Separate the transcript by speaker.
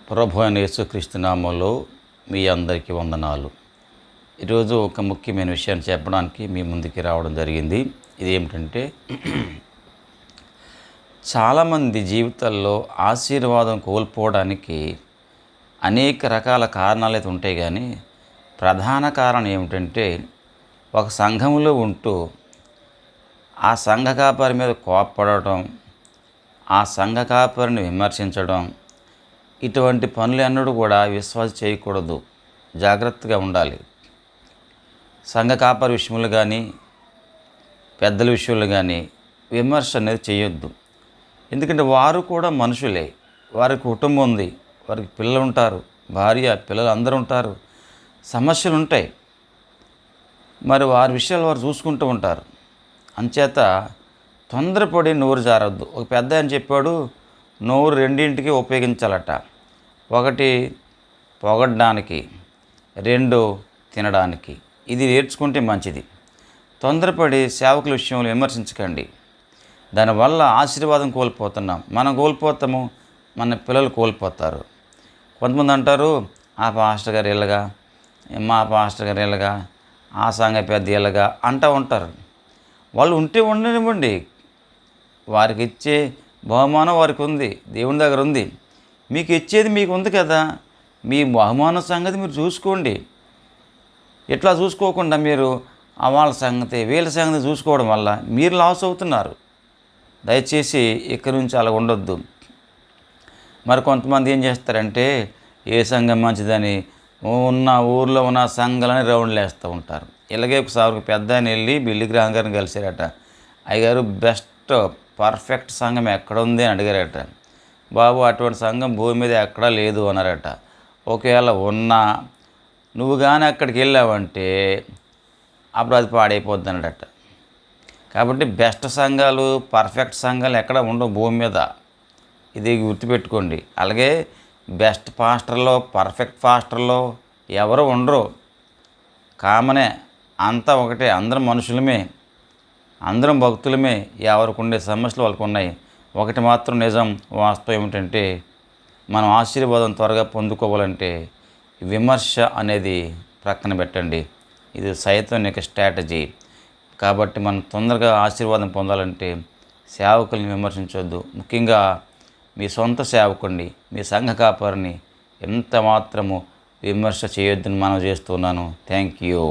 Speaker 1: ప్రభు అయిన యేసుక్రీస్తు నామములో మీ అందరికీ వందనాలు. ఈరోజు ఒక ముఖ్యమైన విషయాన్ని చెప్పడానికి మీ ముందుకి రావడం జరిగింది. ఇదేమిటంటే చాలామంది జీవితాల్లో ఆశీర్వాదం కోల్పోవడానికి అనేక రకాల కారణాలు అయితే ఉంటాయి, కానీ ప్రధాన కారణం ఏమిటంటే ఒక సంఘంలో ఉంటూ ఆ సంఘ కాపరి మీద కోప్పడటం, ఆ సంఘ కాపరిని విమర్శించడం, ఇటువంటి పనులన్నడూ కూడా విశ్వాస చేయకూడదు. జాగ్రత్తగా ఉండాలి. సంఘ కాపరి విషయంలో కానీ పెద్దల విషయంలో కానీ విమర్శ అనేది చేయొద్దు. ఎందుకంటే వారు కూడా మనుషులే. వారికి కుటుంబం ఉంది, వారికి పిల్లలు ఉంటారు, భార్య పిల్లలు అందరూ ఉంటారు, సమస్యలు ఉంటాయి. మరి వారి విషయాలు వారు చూసుకుంటూ ఉంటారు. అంచేత తొందరపడి నోరు జారొద్దు. ఒక పెద్ద ఆయన చెప్పాడు, నోరు రెండింటికి ఉపయోగించాలట. ఒకటి పొగడ్డానికి, రెండు తినడానికి. ఇది నేర్చుకుంటే మంచిది. తొందరపడి సేవకుల విషయంలో విమర్శించకండి. దానివల్ల ఆశీర్వాదం కోల్పోతున్నాం. మనం కోల్పోతాము, మన పిల్లలు కోల్పోతారు. కొంతమంది అంటారు, ఆ పాస్టర్ గారు ఇలాగా, మా పాస్టర్ గారు ఇలాగా, ఆ సంఘ పెద్ద ఇలాగా అంటూ ఉంటారు. వాళ్ళు ఉంటే ఉండనివ్వండి. వారికి ఇచ్చే బహుమానం వారికి ఉంది, దేవుని దగ్గర ఉంది. మీకు ఇచ్చేది మీకు ఉంది కదా, మీ బహుమానం సంగతి మీరు చూసుకోండి. ఇట్లా చూసుకోకుండా మీరు వాళ్ళ సంగతి వీళ్ళ సంగతి చూసుకోవడం వల్ల మీరు లాస్ అవుతున్నారు. దయచేసి ఇక్కడి నుంచి అలా ఉండొద్దు. మరి కొంతమంది ఏం చేస్తారంటే, ఏ సంఘం మంచిదని ఉన్న ఊర్లో ఉన్న సంఘాలని రౌండ్లు వేస్తూ ఉంటారు. ఇలాగే ఒకసారి పెద్ద ఆయన వెళ్ళి బిల్లి గ్రాహం గారిని కలిసారట. అయ్యగారు బెస్ట్ పర్ఫెక్ట్ సంఘం ఎక్కడ ఉంది అని అడిగారట. బాబు, అటువంటి సంఘం భూమి మీద ఎక్కడా లేదు అన్నారట. ఒకవేళ ఉన్నా నువ్వు కానీ అక్కడికి వెళ్ళావంటే అప్పుడు అది పాడైపోద్ది అన్నాడట. కాబట్టి బెస్ట్ సంఘాలు పర్ఫెక్ట్ సంఘాలు ఎక్కడ ఉండవు భూమి మీద. ఇది గుర్తుపెట్టుకోండి. అలాగే బెస్ట్ పాస్టర్లో పర్ఫెక్ట్ పాస్టర్లో ఎవరు ఉండరు, కామనే. అంతా ఒకటే, అందరం మనుషులమే, అందరం భక్తులమే. ఎవరికి ఉండే సమస్యలు వాళ్ళకు ఉన్నాయి. ఒకటి మాత్రం నిజం, వాస్తవం ఏమిటంటే, మనం ఆశీర్వాదం త్వరగా పొందుకోవాలంటే విమర్శ అనేది ప్రక్కన పెట్టండి. ఇది సైతం యొక్క స్ట్రాటజీ. కాబట్టి మనం తొందరగా ఆశీర్వాదం పొందాలంటే సేవకుల్ని విమర్శించవద్దు. ముఖ్యంగా మీ సొంత సేవకుడిని, మీ సంఘ కాపరిని ఎంత మాత్రము విమర్శ చేయొద్దని మనం చేస్తున్నాను. Thank you.